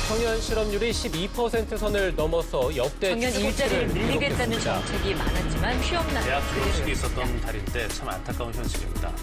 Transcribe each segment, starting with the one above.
청년 실업률이 12% 선을 넘어서 역대 청년 일자리를 늘리겠다는 정책이 많았지만 취업난 대학 졸업식이 그대로였습니다. 있었던 달인데 참 안타까운 현실입니다.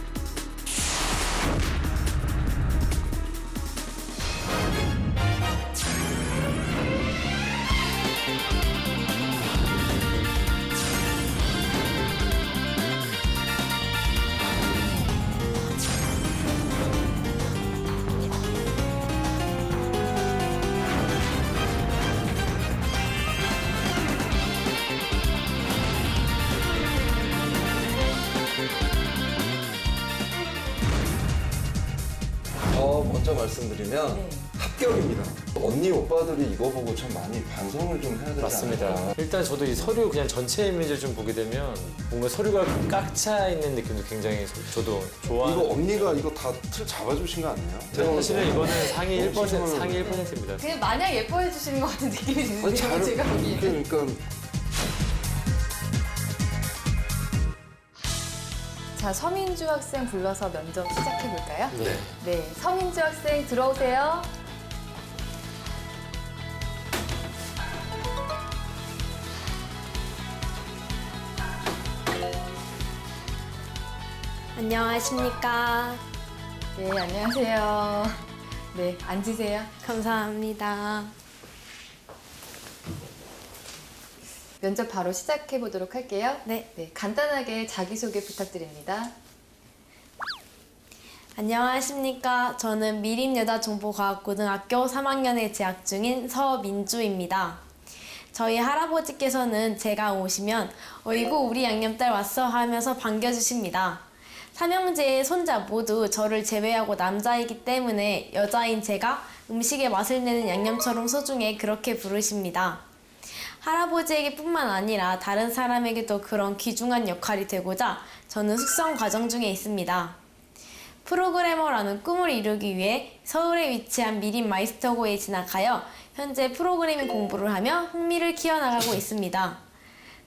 먼저 말씀드리면 합격입니다. 언니 오빠들이 이거 보고 참 많이 반성을 좀 해야 되지 맞습니다. 않을까. 일단 저도 이 서류 그냥 전체 이미지를 좀 보게 되면 뭔가 서류가 꽉 차 있는 느낌도 굉장히 저도 좋아하는. 이거 언니가 이거 다 틀 잡아주신 거 아니에요? 사실은 이거는 상위 1%, 너무 상위 1%입니다. 그냥 마냥 예뻐해 주시는 것 같은 느낌이 아니, 드는데요, 잘, 제가 보기에. 그러니까 자, 서민주 학생 불러서 면접 시작해 볼까요? 네. 네, 서민주 학생 들어오세요. 안녕하십니까. 네, 안녕하세요. 네, 앉으세요. 감사합니다. 면접 바로 시작해 보도록 할게요. 네. 네, 간단하게 자기소개 부탁드립니다. 안녕하십니까. 저는 미림여자정보과학고등학교 3학년에 재학 중인 서민주입니다. 저희 할아버지께서는 제가 오시면 어이구 우리 양념딸 왔어 하면서 반겨주십니다. 삼형제의 손자 모두 저를 제외하고 남자이기 때문에 여자인 제가 음식의 맛을 내는 양념처럼 소중해 그렇게 부르십니다. 할아버지에게 뿐만 아니라 다른 사람에게도 그런 귀중한 역할이 되고자 저는 숙성 과정 중에 있습니다. 프로그래머라는 꿈을 이루기 위해 서울에 위치한 미림 마이스터고에 진학하여 현재 프로그래밍 공부를 하며 흥미를 키워나가고 있습니다.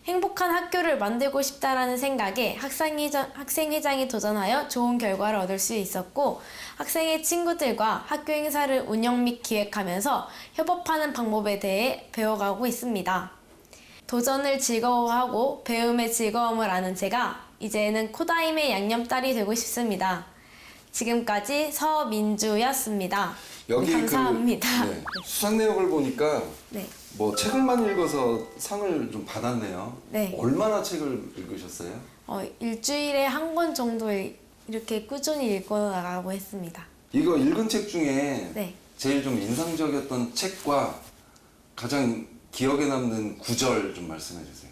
행복한 학교를 만들고 싶다라는 생각에 학생회장에 도전하여 좋은 결과를 얻을 수 있었고 학생의 친구들과 학교 행사를 운영 및 기획하면서 협업하는 방법에 대해 배워가고 있습니다. 도전을 즐거워하고 배움의 즐거움을 아는 제가 이제는 코다임의 양념딸이 되고 싶습니다. 지금까지 서민주였습니다. 여기 감사합니다. 네, 수상 내역을 보니까 네. 뭐 책을만 읽어서 상을 좀 받았네요. 네. 얼마나 책을 읽으셨어요? 일주일에 한 권 정도 이렇게 꾸준히 읽고 나가고 했습니다. 이거 읽은 책 중에 네. 제일 좀 인상적이었던 책과 가장 기억에 남는 구절 좀 말씀해 주세요.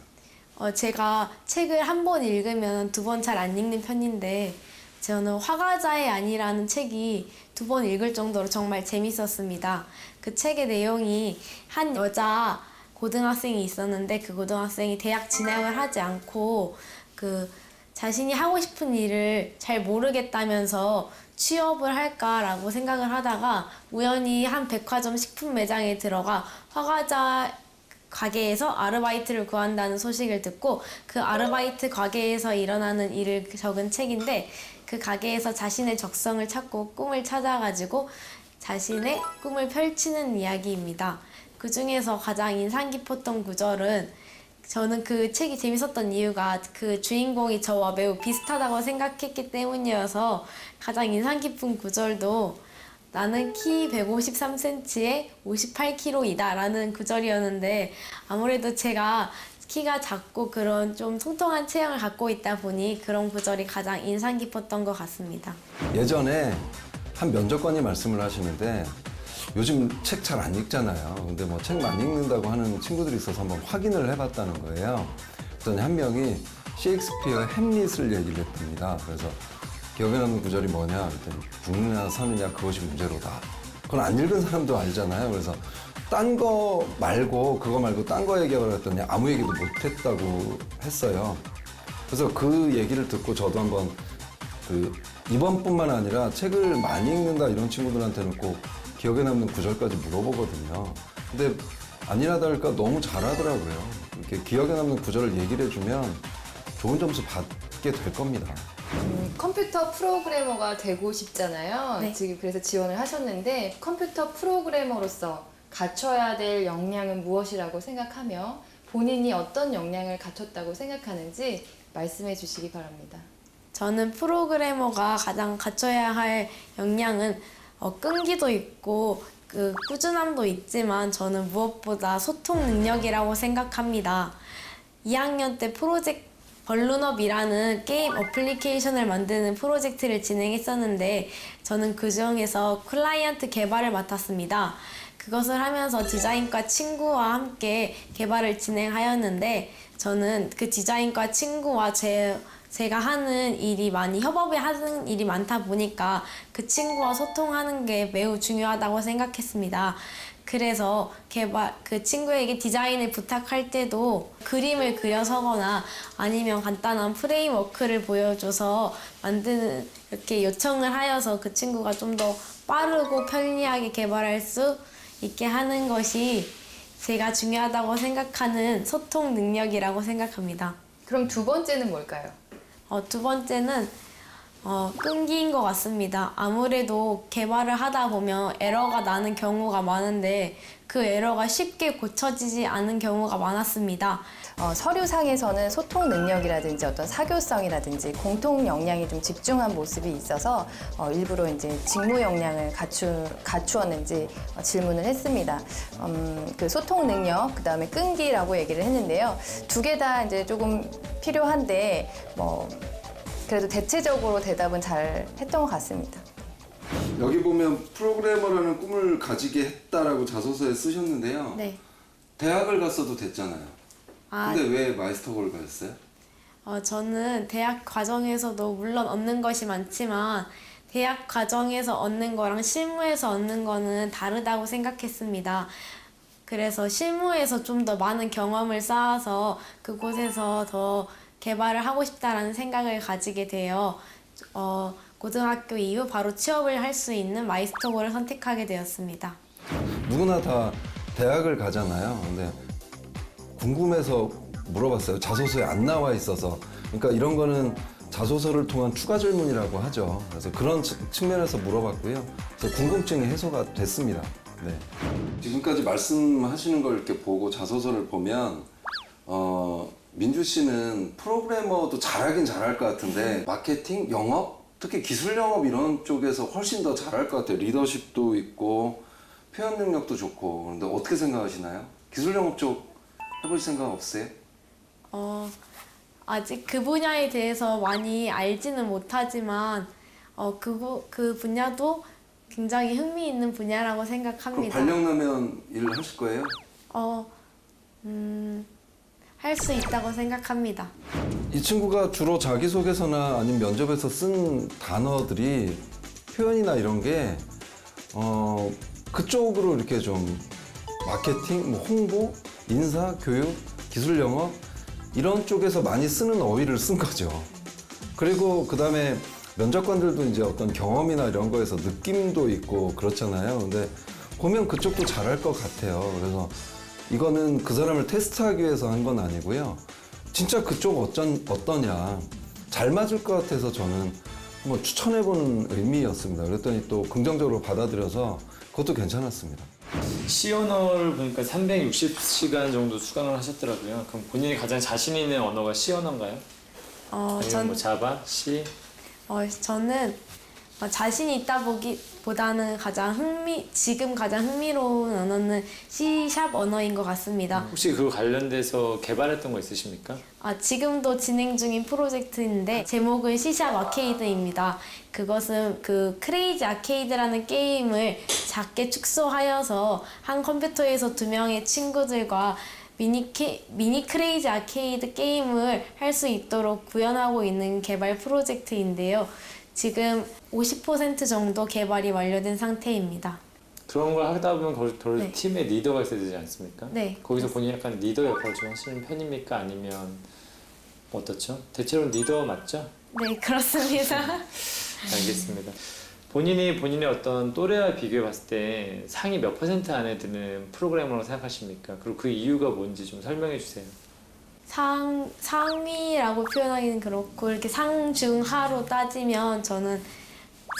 제가 책을 한 번 읽으면 두 번 잘 안 읽는 편인데 저는 화가자의 안이라는 책이 두 번 읽을 정도로 정말 재밌었습니다. 그 책의 내용이 한 여자 고등학생이 있었는데 그 고등학생이 대학 진학을 하지 않고 그 자신이 하고 싶은 일을 잘 모르겠다면서 취업을 할까라고 생각을 하다가 우연히 한 백화점 식품 매장에 들어가 화가자 가게에서 아르바이트를 구한다는 소식을 듣고 그 아르바이트 가게에서 일어나는 일을 적은 책인데 그 가게에서 자신의 적성을 찾고 꿈을 찾아가지고 자신의 꿈을 펼치는 이야기입니다. 그 중에서 가장 인상 깊었던 구절은 저는 그 책이 재밌었던 이유가 그 주인공이 저와 매우 비슷하다고 생각했기 때문이어서 가장 인상 깊은 구절도 나는 키 153cm에 58kg이다 라는 구절이었는데 아무래도 제가 키가 작고 그런 좀 통통한 체형을 갖고 있다 보니 그런 구절이 가장 인상 깊었던 것 같습니다. 예전에 한 면접관이 말씀을 하시는데 요즘 책 잘 안 읽잖아요. 근데 뭐 책 많이 읽는다고 하는 친구들이 있어서 한번 확인을 해봤다는 거예요. 그랬더니 한 명이 셰익스피어의 햄릿을 얘기를 했답니다. 그래서 기억에 남는 구절이 뭐냐 그랬더니 죽느냐 사느냐 그것이 문제로다. 그건 안 읽은 사람도 알잖아요. 그래서 딴 거 말고 그거 말고 딴 거 얘기하라고 했더니 아무 얘기도 못했다고 했어요. 그래서 그 얘기를 듣고 저도 한번 이번뿐만 아니라 책을 많이 읽는다 이런 친구들한테는 꼭 기억에 남는 구절까지 물어보거든요. 근데 아니나 다를까 너무 잘하더라고요. 이렇게 기억에 남는 구절을 얘기를 해주면 좋은 점수 받게 될 겁니다. 컴퓨터 프로그래머가 되고 싶잖아요. 네. 지금 그래서 지원을 하셨는데 컴퓨터 프로그래머로서 갖춰야 될 역량은 무엇이라고 생각하며 본인이 어떤 역량을 갖췄다고 생각하는지 말씀해 주시기 바랍니다. 저는 프로그래머가 가장 갖춰야 할 역량은 끈기도 있고 그 꾸준함도 있지만 저는 무엇보다 소통 능력이라고 생각합니다. 2학년 때 프로젝트 벌룬업이라는 게임 어플리케이션을 만드는 프로젝트를 진행했었는데 저는 그 중에서 클라이언트 개발을 맡았습니다. 그것을 하면서 디자인과 친구와 함께 개발을 진행하였는데 저는 그 디자인과 친구와 제가 하는 일이 많이 협업을 하는 일이 많다 보니까 그 친구와 소통하는 게 매우 중요하다고 생각했습니다. 그래서 그 친구에게 디자인을 부탁할 때도 그림을 그려서거나 아니면 간단한 프레임워크를 보여줘서 만드는 이렇게 요청을 하여서 그 친구가 좀 더 빠르고 편리하게 개발할 수 있게 하는 것이 제가 중요하다고 생각하는 소통 능력이라고 생각합니다. 그럼 두 번째는 뭘까요? 두 번째는 끈기인 것 같습니다. 아무래도 개발을 하다 보면 에러가 나는 경우가 많은데 그 에러가 쉽게 고쳐지지 않은 경우가 많았습니다. 서류상에서는 소통 능력이라든지 어떤 사교성이라든지 공통 역량이 좀 집중한 모습이 있어서 일부러 이제 직무 역량을 갖추었는지 질문을 했습니다. 그 소통 능력, 그 다음에 끈기라고 얘기를 했는데요. 두 개 다 이제 조금 필요한데 그래도 대체적으로 대답은 잘 했던 것 같습니다. 여기 보면 프로그래머라는 꿈을 가지게 했다라고 자소서에 쓰셨는데요. 네. 대학을 갔어도 됐잖아요. 근데 왜 마이스터고를 가셨어요? 저는 대학 과정에서도 물론 얻는 것이 많지만 대학 과정에서 얻는 거랑 실무에서 얻는 거는 다르다고 생각했습니다. 그래서 실무에서 좀 더 많은 경험을 쌓아서 그곳에서 더 개발을 하고 싶다라는 생각을 가지게 되어 고등학교 이후 바로 취업을 할 수 있는 마이스터고를 선택하게 되었습니다. 누구나 다 대학을 가잖아요. 근데 궁금해서 물어봤어요. 자소서에 안 나와 있어서. 그러니까 이런 거는 자소서를 통한 추가 질문이라고 하죠. 그래서 그런 측면에서 물어봤고요. 그래서 궁금증이 해소가 됐습니다. 네. 지금까지 말씀하시는 걸 이렇게 보고 자소서를 보면 민주 씨는 프로그래머도 잘하긴 잘할 것 같은데 마케팅, 영업, 특히 기술 영업 이런 쪽에서 훨씬 더 잘할 것 같아요. 리더십도 있고 표현 능력도 좋고. 그런데 어떻게 생각하시나요? 기술 영업 쪽 해볼 생각 없으세요? 아직 그 분야에 대해서 많이 알지는 못하지만 그 분야도 굉장히 흥미있는 분야라고 그럼 생각합니다. 발령나면 일을 하실 거예요? 할 수 있다고 생각합니다. 이 친구가 주로 자기소개서나 아니면 면접에서 쓴 단어들이 표현이나 이런 게 그쪽으로 이렇게 좀 마케팅, 뭐 홍보, 인사, 교육, 기술 영업 이런 쪽에서 많이 쓰는 어휘를 쓴 거죠. 그리고 그다음에 면접관들도 이제 어떤 경험이나 이런 거에서 느낌도 있고 그렇잖아요. 근데 보면 그쪽도 잘할 것 같아요. 그래서 이거는 그 사람을 테스트하기 위해서 한 건 아니고요. 진짜 그쪽 어떠냐. 잘 맞을 것 같아서 저는 한번 추천해보는 의미였습니다. 그랬더니 또 긍정적으로 받아들여서 그것도 괜찮았습니다. C 언어를 보니까 360시간 정도 수강을 하셨더라고요. 그럼 본인이 가장 자신 있는 언어가 C 언어인가요? 아니면 뭐 자바, C? 저는 자신이 있다 보다는 지금 가장 흥미로운 언어는 C# 언어인 것 같습니다. 혹시 그거 관련돼서 개발했던 거 있으십니까? 지금도 진행 중인 프로젝트인데 제목은 C# 아케이드입니다. 그것은 그 크레이지 아케이드라는 게임을 작게 축소하여서 한 컴퓨터에서 2명의 친구들과 미니 크레이지 아케이드 게임을 할 수 있도록 구현하고 있는 개발 프로젝트인데요. 지금 50% 정도 개발이 완료된 상태입니다. 그런 걸 하다 보면 네. 팀의 리더가 있어야 되지 않습니까? 네. 거기서 본인이 약간 리더 역할을 좀 하시는 편입니까? 아니면 어떻죠? 대체로는 리더 맞죠? 네, 그렇습니다. 알겠습니다. 본인의 어떤 또래와 비교해 봤을 때 상위 몇 % 안에 드는 프로그래머라고 생각하십니까? 그리고 그 이유가 뭔지 좀 설명해 주세요. 상위라고 표현하기는 그렇고 이렇게 상중하로 따지면 저는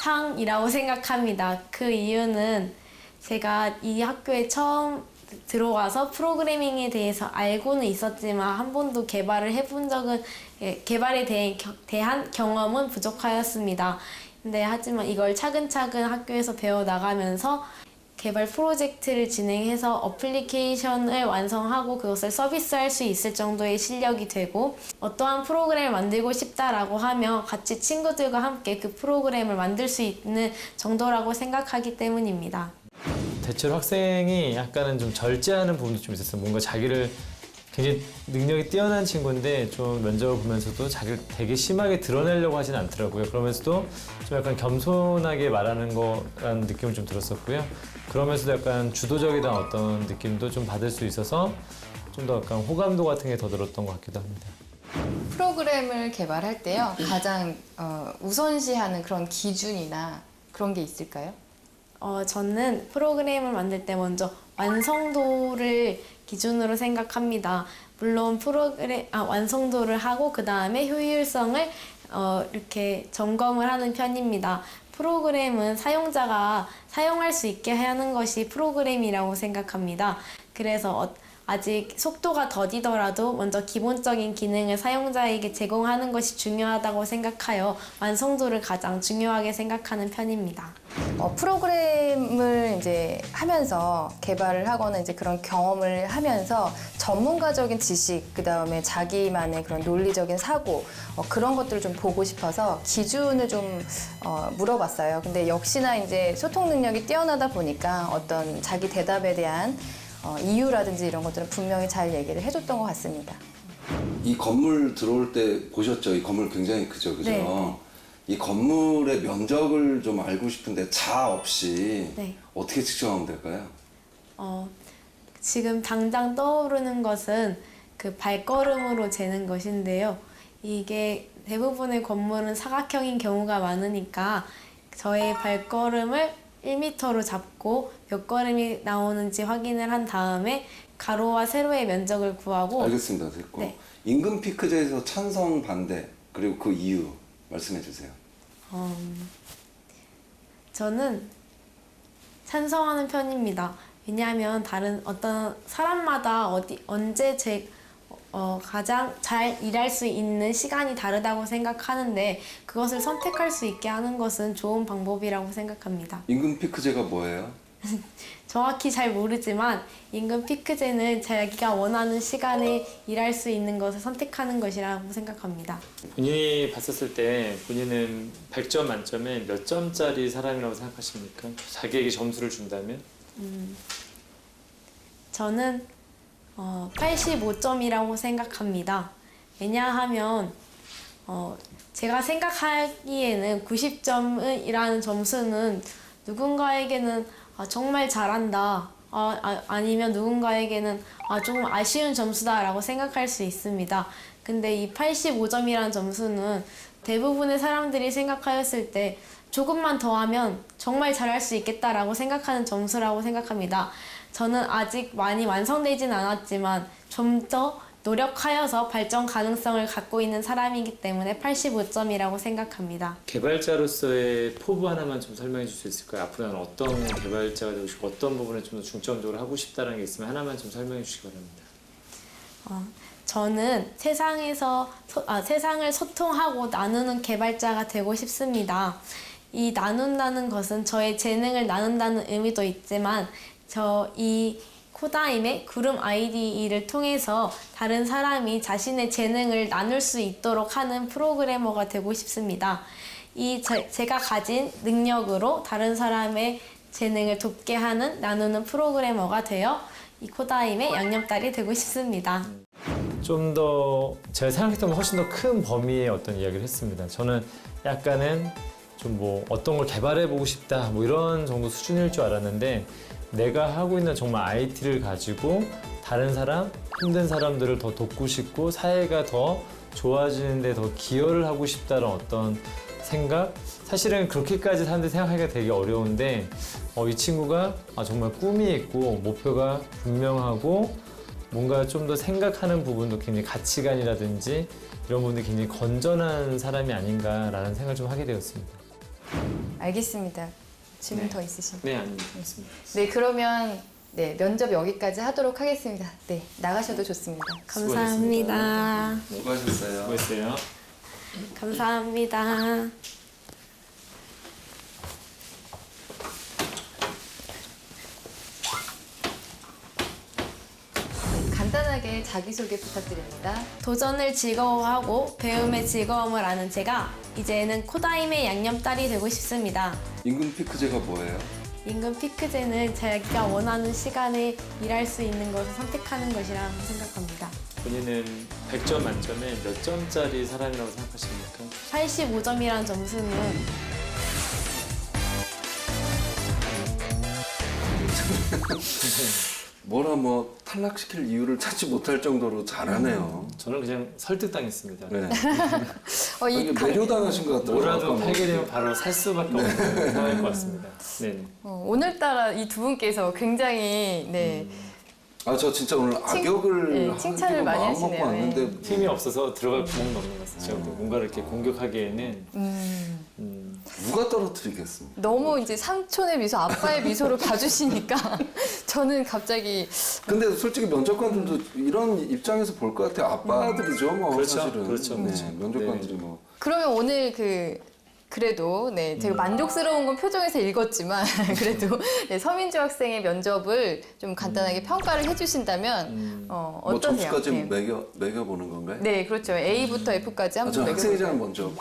상이라고 생각합니다. 그 이유는 제가 이 학교에 처음 들어와서 프로그래밍에 대해서 알고는 있었지만 한 번도 개발을 해본 적은 개발에 대한 경험은 부족하였습니다. 근데 하지만 이걸 차근차근 학교에서 배워나가면서 개발 프로젝트를 진행해서 어플리케이션을 완성하고 그것을 서비스할 수 있을 정도의 실력이 되고 어떠한 프로그램을 만들고 싶다라고 하면 같이 친구들과 함께 그 프로그램을 만들 수 있는 정도라고 생각하기 때문입니다. 대체로 학생이 약간은 좀 절제하는 부분도 좀 있었어요. 뭔가 자기를 굉장히 능력이 뛰어난 친구인데 좀 면접을 보면서도 자기를 되게 심하게 드러내려고 하진 않더라고요. 그러면서도 좀 약간 겸손하게 말하는 거라는 느낌을 좀 들었었고요. 그러면서도 약간 주도적이던 어떤 느낌도 좀 받을 수 있어서 좀 더 약간 호감도 같은 게 더 들었던 것 같기도 합니다. 프로그램을 개발할 때요, 가장 우선시하는 그런 기준이나 그런 게 있을까요? 저는 프로그램을 만들 때 먼저 완성도를 기준으로 생각합니다. 물론 완성도를 하고 그 다음에 효율성을 이렇게 점검을 하는 편입니다. 프로그램은 사용자가 사용할 수 있게 하는 것이 프로그램이라고 생각합니다. 그래서 아직 속도가 더디더라도 먼저 기본적인 기능을 사용자에게 제공하는 것이 중요하다고 생각하여 완성도를 가장 중요하게 생각하는 편입니다. 프로그램을 이제 하면서 개발을 하거나 이제 그런 경험을 하면서 전문가적인 지식, 그 다음에 자기만의 그런 논리적인 사고, 그런 것들을 좀 보고 싶어서 기준을 좀 물어봤어요. 근데 역시나 이제 소통 능력이 뛰어나다 보니까 어떤 자기 대답에 대한 이유라든지 이런 것들은 분명히 잘 얘기를 해줬던 것 같습니다. 이 건물 들어올 때 보셨죠? 이 건물 굉장히 크죠, 그죠? 네. 이 건물의 면적을 좀 알고 싶은데 자 없이 네. 어떻게 측정하면 될까요? 지금 당장 떠오르는 것은 그 발걸음으로 재는 것인데요. 이게 대부분의 건물은 사각형인 경우가 많으니까 저의 발걸음을 1m로 잡고 몇 걸음이 나오는지 확인을 한 다음에 가로와 세로의 면적을 구하고. 알겠습니다. 됐고. 네. 임금 피크제에서 찬성 반대 그리고 그 이유 말씀해 주세요. 저는 찬성하는 편입니다. 왜냐하면 다른 어떤 사람마다 언제 가장 잘 일할 수 있는 시간이 다르다고 생각하는데 그것을 선택할 수 있게 하는 것은 좋은 방법이라고 생각합니다. 임금 피크제가 뭐예요? 정확히 잘 모르지만 임금 피크제는 자기가 원하는 시간에 일할 수 있는 것을 선택하는 것이라고 생각합니다. 본인이 봤었을 때 본인은 100점 만점에 몇 점짜리 사람이라고 생각하십니까? 자기에게 점수를 준다면? 저는 85점이라고 생각합니다. 왜냐하면 제가 생각하기에는 90점이라는 점수는 누군가에게는 정말 잘한다, 아니면 누군가에게는 조금 아쉬운 점수다라고 생각할 수 있습니다. 근데 이 85점이라는 점수는 대부분의 사람들이 생각하였을 때 조금만 더 하면 정말 잘할 수 있겠다라고 생각하는 점수라고 생각합니다. 저는 아직 많이 완성되진 않았지만 좀 더 노력하여서 발전 가능성을 갖고 있는 사람이기 때문에 85점이라고 생각합니다. 개발자로서의 포부 하나만 좀 설명해 줄 수 있을까요? 앞으로는 어떤 개발자가 되고 싶고 어떤 부분에 좀 더 중점적으로 하고 싶다는 게 있으면 하나만 좀 설명해 주시기 바랍니다. 저는 세상을 소통하고 나누는 개발자가 되고 싶습니다. 이 나눈다는 것은 저의 재능을 나눈다는 의미도 있지만 이 코다임의 구름 IDE를 통해서 다른 사람이 자신의 재능을 나눌 수 있도록 하는 프로그래머가 되고 싶습니다. 제가 가진 능력으로 다른 사람의 재능을 돕게 하는 나누는 프로그래머가 되어 이 코다임의 양념딸이 되고 싶습니다. 좀 더 제가 생각했던 훨씬 더 큰 범위의 어떤 이야기를 했습니다. 저는 약간은 좀 뭐 어떤 걸 개발해보고 싶다 뭐 이런 정도 수준일 줄 알았는데 내가 하고 있는 정말 IT를 가지고 다른 사람, 힘든 사람들을 더 돕고 싶고 사회가 더 좋아지는 데 더 기여를 하고 싶다는 어떤 생각? 사실은 그렇게까지 사람들이 생각하기가 되게 어려운데 이 친구가 정말 꿈이 있고 목표가 분명하고 뭔가 좀 더 생각하는 부분도 굉장히 가치관이라든지 이런 부분들이 굉장히 건전한 사람이 아닌가라는 생각을 좀 하게 되었습니다. 알겠습니다. 질문 네. 더 있으신가요? 네, 아닙니다. 네, 그러면 네, 면접 여기까지 하도록 하겠습니다. 네, 나가셔도 좋습니다. 감사합니다. 수고하셨어요. 수고했어요. 감사합니다. 간단하게 자기소개 부탁드립니다. 도전을 즐거워하고 배움의 즐거움을 아는 제가 이제는 코다임의 양념딸이 되고 싶습니다. 임금 피크제가 뭐예요? 임금 피크제는 자기가 원하는 시간에 일할 수 있는 것을 선택하는 것이라 생각합니다. 본인은 100점 만점에 몇 점짜리 사람이라고 생각하십니까? 85점이란 점수는 뭐라 뭐 탈락시킬 이유를 찾지 못할 정도로 잘하네요. 저는 그냥 설득당했습니다. 네. 이 이게 매료당하신 것 같더라고요. 뭐라도 아까 팔게 되면 바로 살 수밖에 없는 상황일 것 같습니다. 네. 오늘따라 이 두 분께서 굉장히 네, 저 진짜 오늘 악역을 네, 칭찬을 하기로 많이 마음 하시네요. 먹고 왔는데 팀이 없어서 들어갈 구멍도 없는 것 같아요. 제가 뭔가를 이렇게 공격하기에는 누가 떨어뜨리겠습니다. 너무 이제 삼촌의 미소, 아빠의 미소를 봐주시니까 저는 갑자기 근데 솔직히 면접관들도 이런 입장에서 볼 것 같아요. 아빠들이죠, 뭐 그렇죠. 사실은. 그렇죠. 네, 그렇죠. 면접관들이 뭐. 그러면 오늘 그래도 네, 제가 만족스러운 건 표정에서 읽었지만 그래도 네, 서민주 학생의 면접을 좀 간단하게 평가를 해주신다면 뭐 어떠세요? 점수까지 네. 매겨보는 건가요? 네, 그렇죠. A부터 F까지 한번 저 매겨볼까요? 학생회장 먼저.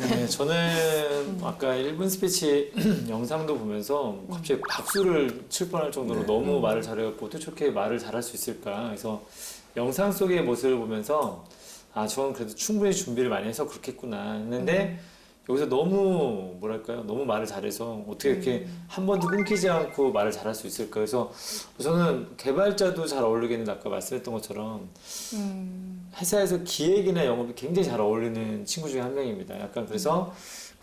네, 저는 아까 1분 스피치 영상도 보면서 갑자기 박수를 칠 뻔할 정도로 너무 말을 잘해갖고 어떻게 말을 잘할 수 있을까. 그래서 영상 속의 모습을 보면서 저는 그래도 충분히 준비를 많이 해서 그렇겠구나 했는데 여기서 너무 뭐랄까요, 너무 말을 잘해서 어떻게 이렇게 한 번도 끊기지 않고 말을 잘할 수 있을까. 그래서 저는 개발자도 잘 어울리겠는데 아까 말씀했던 것처럼 회사에서 기획이나 영업이 굉장히 잘 어울리는 친구 중에 한 명입니다. 약간 그래서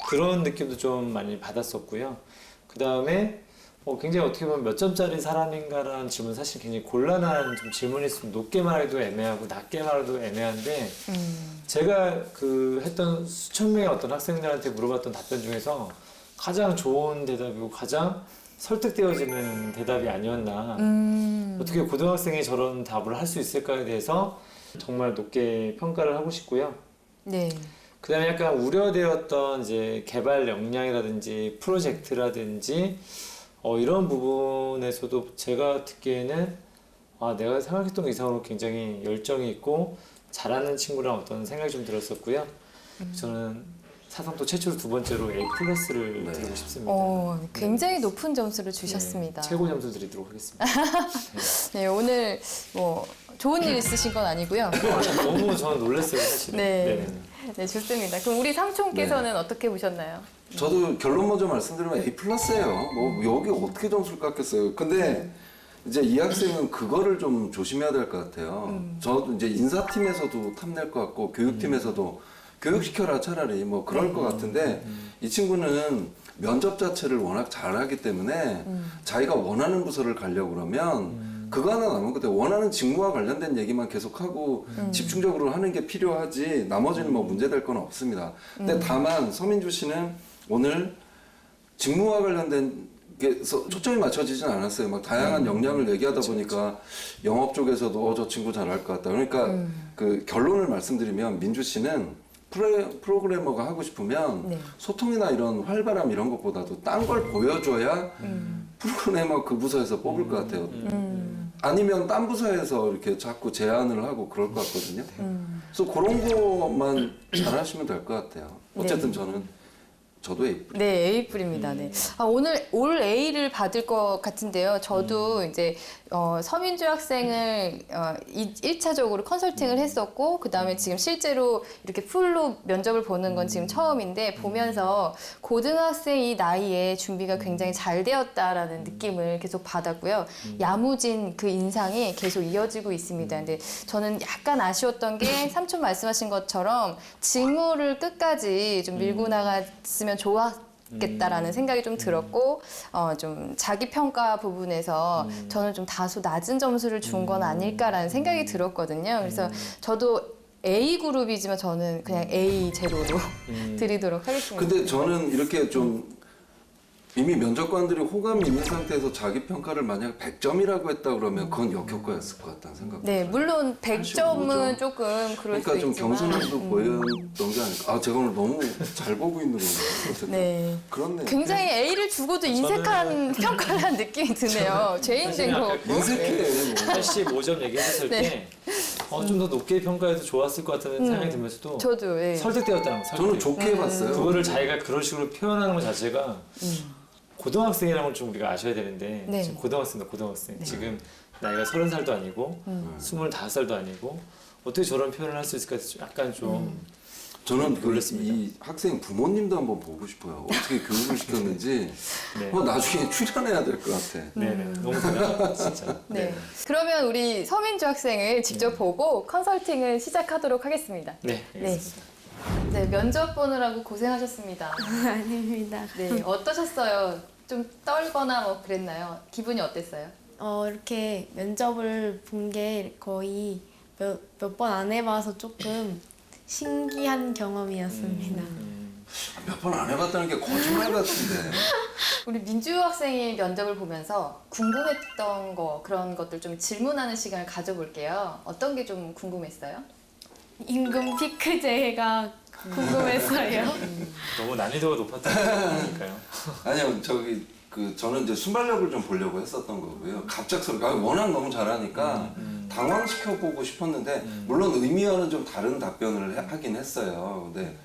그런 느낌도 좀 많이 받았었고요. 그 다음에 굉장히 어떻게 보면 몇 점짜리 사람인가라는 질문 사실 굉장히 곤란한 좀 질문이었으면 높게 말해도 애매하고 낮게 말해도 애매한데 제가 했던 수천 명의 어떤 학생들한테 물어봤던 답변 중에서 가장 좋은 대답이고 가장 설득되어지는 대답이 아니었나. 어떻게 고등학생이 저런 답을 할 수 있을까에 대해서 정말 높게 평가를 하고 싶고요. 네. 그 다음에 약간 우려되었던 이제 개발 역량이라든지 프로젝트라든지 이런 부분에서도 제가 듣기에는 내가 생각했던 것 이상으로 굉장히 열정이 있고 잘하는 친구랑 어떤 생각이 좀 들었었고요. 저는 사상도 최초로 두 번째로 A 플러스를 드리고 싶습니다. 굉장히 높은 점수를 주셨습니다. 네, 최고 점수 드리도록 하겠습니다. 네, 오늘 뭐 좋은 일 있으신 건 아니고요. 너무 저는 놀랐어요, 사실은. 네. 네네네. 네, 좋습니다. 그럼 우리 삼촌께서는 어떻게 보셨나요? 저도 결론 먼저 말씀드리면 A 플러스예요. 뭐 여기 어떻게 점수를 깎겠어요. 근데 이제 이 학생은 그거를 좀 조심해야 될 것 같아요. 저도 이제 인사팀에서도 탐낼 것 같고 교육팀에서도 교육시켜라 차라리 뭐 그럴 것 같은데 이 친구는 면접 자체를 워낙 잘하기 때문에 자기가 원하는 부서를 가려고 그러면 그거 하나 남은 건데 원하는 직무와 관련된 얘기만 계속하고 집중적으로 하는 게 필요하지 나머지는 뭐 문제될 건 없습니다. 근데 다만 서민주 씨는 오늘 직무와 관련된 게 초점이 맞춰지진 않았어요. 막 다양한 역량을 얘기하다 보니까 영업 쪽에서도 저 친구 잘할 것 같다. 그러니까 그 결론을 말씀드리면 민주 씨는 프로그래머가 하고 싶으면 소통이나 이런 활발함 이런 것보다도 딴 걸 보여줘야 프로그래머 그 부서에서 뽑을 것 같아요. 아니면 딴 부서에서 이렇게 자꾸 제안을 하고 그럴 것 같거든요. 그래서 그런 것만 잘하시면 될 것 같아요. 어쨌든 저도 A. 네, A뿔입니다. 네. 오늘 올 A를 받을 것 같은데요. 저도 이제 서민주 학생을 1차적으로 컨설팅을 했었고 그 다음에 지금 실제로 이렇게 풀로 면접을 보는 건 지금 처음인데 보면서 고등학생 이 나이에 준비가 굉장히 잘 되었다라는 느낌을 계속 받았고요. 야무진 그 인상이 계속 이어지고 있습니다. 근데 저는 약간 아쉬웠던 게 삼촌 말씀하신 것처럼 직무를 끝까지 좀 밀고 나갔으면 좋았겠다라는 생각이 좀 들었고 좀 자기 평가 부분에서 저는 좀 다소 낮은 점수를 준 건 아닐까라는 생각이 들었거든요. 그래서 저도 A 그룹이지만 저는 그냥 A 제로로 드리도록 하겠습니다. 근데 저는 이렇게 좀 이미 면접관들이 호감 있는 상태에서 자기 평가를 만약 100점이라고 했다 그러면 그건 역효과였을 것 같다는 생각. 네, 물론 100점은 85점. 조금 그럴 그러니까 수 좀 있지만. 겸손함도 보였던 게 아닐까. 아, 제가 오늘 너무 잘 보고 있는 건가요? 어쨌든. 네. 그렇네. 굉장히 A를 주고도 인색한 평가를 한 느낌이 드네요. 죄인된 거. 아까 인색해. 뭐. 85점 얘기했을 네. 때 좀 더 높게 평가해도 좋았을 것 같다는 생각이 들면서도 저도, 예. 설득되었다는 거. 저는 좋게 봤어요. 그거를 자기가 그런 식으로 표현하는 것 자체가 고등학생이라는 걸 좀 우리가 아셔야 되는데 네. 지금 고등학생이다 고등학생. 지금 나이가 30살도 아니고 25살도 아니고 어떻게 저런 표현을 할 수 있을까 해서 약간 좀 저는 놀랐습니다. 이 학생 부모님도 한번 보고 싶어요. 어떻게 교육을 시켰는지. 네. 나중에 출연해야 될 것 같아. 네네 너무 대단하다 진짜. 네. 그러면 우리 서민주 학생을 직접 보고 컨설팅을 시작하도록 하겠습니다. 네, 알겠습니다. 네, 면접 보느라고 고생하셨습니다. 아닙니다. 네, 어떠셨어요? 좀 떨거나 뭐 그랬나요? 기분이 어땠어요? 이렇게 면접을 본 게 거의 몇 번 안 해봐서 조금 신기한 경험이었습니다. 몇 번 안 해봤다는 게 거짓말 같은데. 우리 민주 학생이 면접을 보면서 궁금했던 거 그런 것들 좀 질문하는 시간을 가져볼게요. 어떤 게 좀 궁금했어요? 임금 피크제가 궁금했어요. 너무 난이도가 높았다는 거니까요. 아니요, 저는 이제 순발력을 좀 보려고 했었던 거고요. 갑작스럽게 워낙 너무 잘하니까 당황시켜보고 싶었는데 물론 의미와는 좀 다른 답변을 하긴 했어요. 근데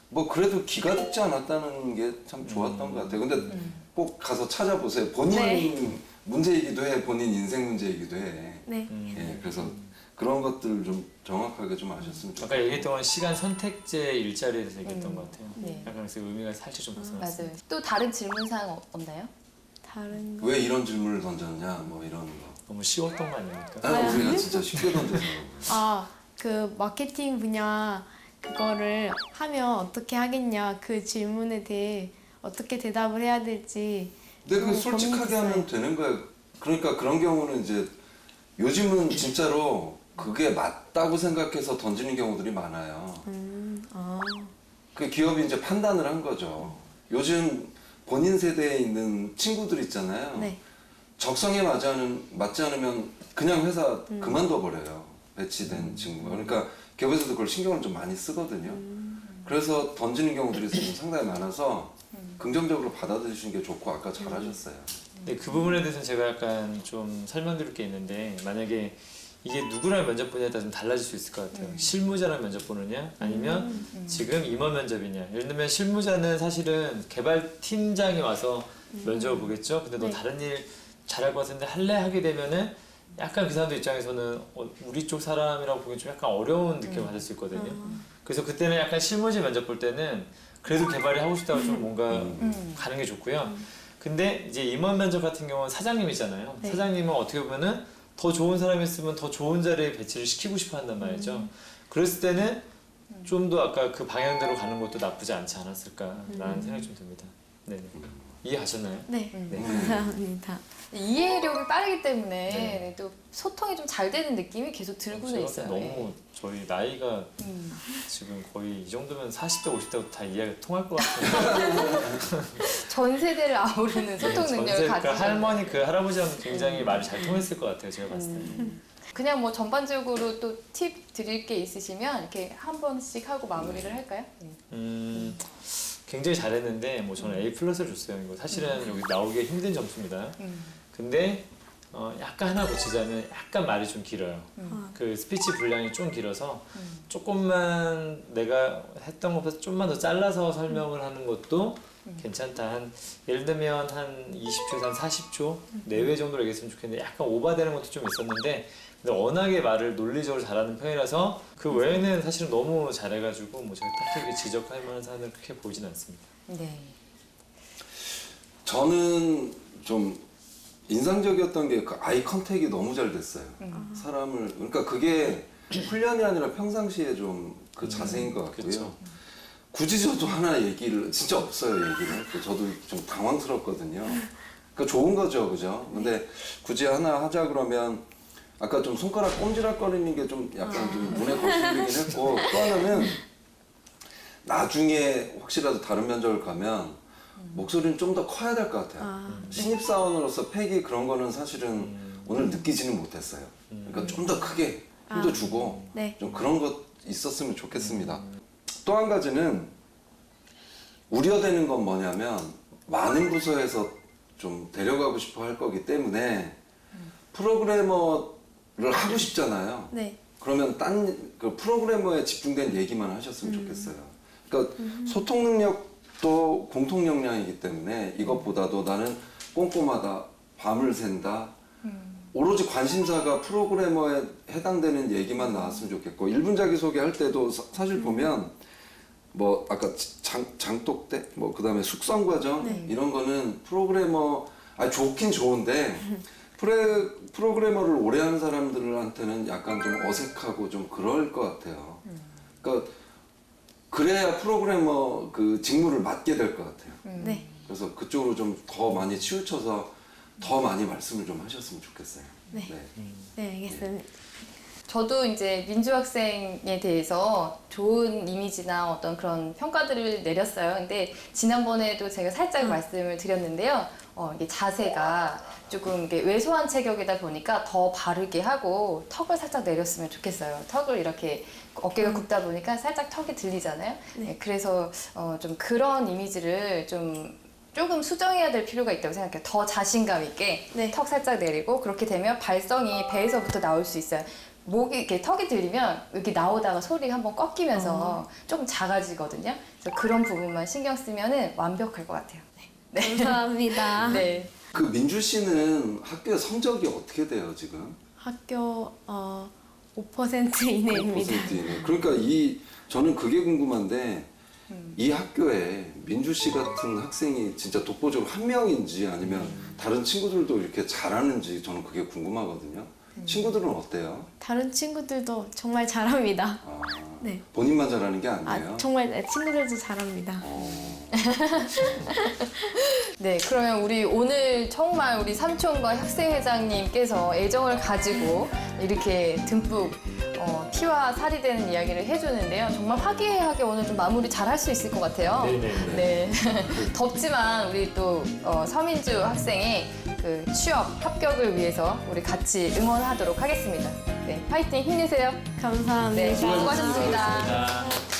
뭐 그래도 기가 죽지 않았다는 게 참 좋았던 것 같아요. 근데 꼭 가서 찾아보세요. 본인 네. 문제이기도 해, 본인 인생 문제이기도 해. 네. 예, 그래서 그런 것들을 좀 정확하게 좀 아셨으면 좋겠어요. 아까 얘기했던 건 시간 선택제 일자리에 대해서 얘기했던 것 같아요. 네. 약간 그래서 의미가 살짝 좀 벗어났어요. 맞아요. 또 다른 질문 사항 없나요? 다른 거. 왜 이런 질문을 던졌냐, 뭐 이런 거. 너무 쉬웠던 거 아닙니까? 우리가 진짜 쉽게 던져서. 그 마케팅 분야 그거를 하면 어떻게 하겠냐 그 질문에 대해 어떻게 대답을 해야 될지 근데 그 너무 솔직하게 하면 고민했어요. 되는 거예요. 그러니까 그런 경우는 이제 요즘은 진짜로 그게 맞다고 생각해서 던지는 경우들이 많아요. 그 기업이 이제 판단을 한 거죠. 요즘 본인 세대에 있는 친구들 있잖아요. 네. 적성에 맞지 않으면 그냥 회사 그만둬 버려요. 배치된 친구가. 그러니까 기업에서도 그걸 신경을 좀 많이 쓰거든요. 그래서 던지는 경우들이 좀 상당히 많아서 긍정적으로 받아들이시는 게 좋고 아까 잘하셨어요. 네, 그 부분에 대해서는 제가 약간 좀 설명드릴 게 있는데 만약에 이게 누구랑 면접 보냐에 따라 좀 달라질 수 있을 것 같아요. 실무자랑 면접 보느냐 아니면 지금 임원 면접이냐. 예를 들면 실무자는 사실은 개발팀장이 와서 면접을 보겠죠. 근데 너 네. 다른 일 잘할 것 같은데 할래? 하게 되면은 약간 그 사람들 입장에서는 우리 쪽 사람이라고 보기엔 좀 약간 어려운 느낌을 받을 수 있거든요. 그래서 그때는 약간 실무자 면접 볼 때는 그래도 개발이 하고 싶다고 좀 뭔가 가는 게 좋고요. 근데 이제 임원 면접 같은 경우는 사장님이잖아요. 네. 사장님은 어떻게 보면은 더 좋은 사람이 있으면 더 좋은 자리에 배치를 시키고 싶어 한단 말이죠. 그랬을 때는 좀 더 아까 그 방향대로 가는 것도 나쁘지 않지 않았을까라는 생각이 좀 듭니다. 네네. 이해하셨나요? 네. 네. 감사합니다. 이해력이 빠르기 때문에 네. 또 소통이 좀 잘 되는 느낌이 계속 들고는 제가 있어요. 너무 저희 나이가 지금 거의 이 정도면 40대, 50대도 다 이해가 통할 것 같은데. 전 세대를 아우르는 소통 능력을 전세, 가지고 그 할머니, 그 할아버지랑 굉장히 말이 잘 통했을 것 같아요. 제가 봤을 때. 그냥 뭐 전반적으로 또 팁 드릴 게 있으시면 이렇게 한 번씩 하고 마무리를 할까요? 굉장히 잘했는데 뭐 저는 A 플러스를 줬어요. 이거 사실은 여기 나오기 힘든 점수입니다. 근데 약간 하나 고치자면 약간 말이 좀 길어요. 그 스피치 분량이 좀 길어서 조금만 내가 했던 것보다 좀만 더 잘라서 설명을 하는 것도 괜찮다. 예를 들면 한 20초에서 한 40초 내외 정도로 얘기했으면 좋겠는데 약간 오버되는 것도 좀 있었는데 근데 워낙에 말을 논리적으로 잘하는 편이라서 그 외에는 사실은 너무 잘해가지고 뭐 제가 딱히 지적할 만한 사안을 그렇게 보이진 않습니다. 네. 저는 좀 인상적이었던 게 그 아이 컨택이 너무 잘 됐어요. 사람을 그러니까 그게 훈련이 아니라 평상시에 좀 그 자세인 것 같고요. 그쵸. 굳이 저도 하나 얘기를 진짜 없어요 얘기를. 저도 좀 당황스럽거든요. 그 좋은 거죠, 그죠? 근데 굳이 하나 하자 그러면 아까 좀 손가락 꼼지락거리는 게 좀 약간 좀 눈에 거슬리긴 했고 또 하나는 나중에 혹시라도 다른 면접을 가면 목소리는 좀 더 커야 될 것 같아요. 신입사원으로서 패기 그런 거는 사실은 오늘 느끼지는 못했어요. 그러니까 좀 더 크게 힘도 주고 네. 좀 그런 것 있었으면 좋겠습니다. 또 한 가지는 우려되는 건 뭐냐면 많은 부서에서 좀 데려가고 싶어 할 거기 때문에 프로그래머를 하고 싶잖아요. 네. 그러면 그 프로그래머에 집중된 얘기만 하셨으면 좋겠어요. 그러니까 소통 능력도 공통 역량이기 때문에 이것보다도 나는 꼼꼼하다, 밤을 샌다, 오로지 관심사가 프로그래머에 해당되는 얘기만 나왔으면 좋겠고 1분 자기소개 할 때도 사실 보면 뭐 아까 장독대, 뭐 그다음에 숙성 과정 이런 거는 프로그래머 좋긴 좋은데 프로그래머를 오래 하는 사람들한테는 약간 좀 어색하고 좀 그럴 것 같아요. 그러니까 그래야 프로그래머 그 직무를 맡게 될 것 같아요. 네. 그래서 그쪽으로 좀 더 많이 치우쳐서 더 많이 말씀을 좀 하셨으면 좋겠어요. 네. 네, 알겠습니다. 저도 이제 민주학생에 대해서 좋은 이미지나 어떤 그런 평가들을 내렸어요. 근데 지난번에도 제가 살짝 말씀을 드렸는데요. 이게 자세가 조금 이게 왜소한 체격이다 보니까 더 바르게 하고 턱을 살짝 내렸으면 좋겠어요. 턱을 이렇게 어깨가 굽다 보니까 살짝 턱이 들리잖아요. 네, 그래서 좀 그런 이미지를 조금 수정해야 될 필요가 있다고 생각해요. 더 자신감 있게 네. 턱 살짝 내리고 그렇게 되면 발성이 배에서부터 나올 수 있어요. 목이 이렇게 턱이 들리면 이렇게 나오다가 소리가 한번 꺾이면서 조금 작아지거든요. 그래서 그런 부분만 신경 쓰면은 완벽할 것 같아요. 네. 감사합니다. 네. 그 민주 씨는 학교 성적이 어떻게 돼요 지금? 학교 5% 이내입니다. 5% 이내. 그러니까 저는 그게 궁금한데 이 학교에 민주 씨 같은 학생이 진짜 독보적으로 한 명인지 아니면 다른 친구들도 이렇게 잘하는지 저는 그게 궁금하거든요. 친구들은 어때요? 다른 친구들도 정말 잘합니다. 네. 본인만 잘하는 게 아니에요? 정말 친구들도 잘합니다. 네, 그러면 우리 오늘 정말 우리 삼촌과 학생회장님께서 애정을 가지고 이렇게 듬뿍 피와 살이 되는 이야기를 해주는데요. 정말 화기애애하게 오늘 좀 마무리 잘 할 수 있을 것 같아요. 네네. 네. 덥지만 우리 또 서민주 학생의 그 취업 합격을 위해서 우리 같이 응원하도록 하겠습니다. 네, 파이팅 힘내세요. 감사합니다. 네, 수고하셨습니다. 감사합니다.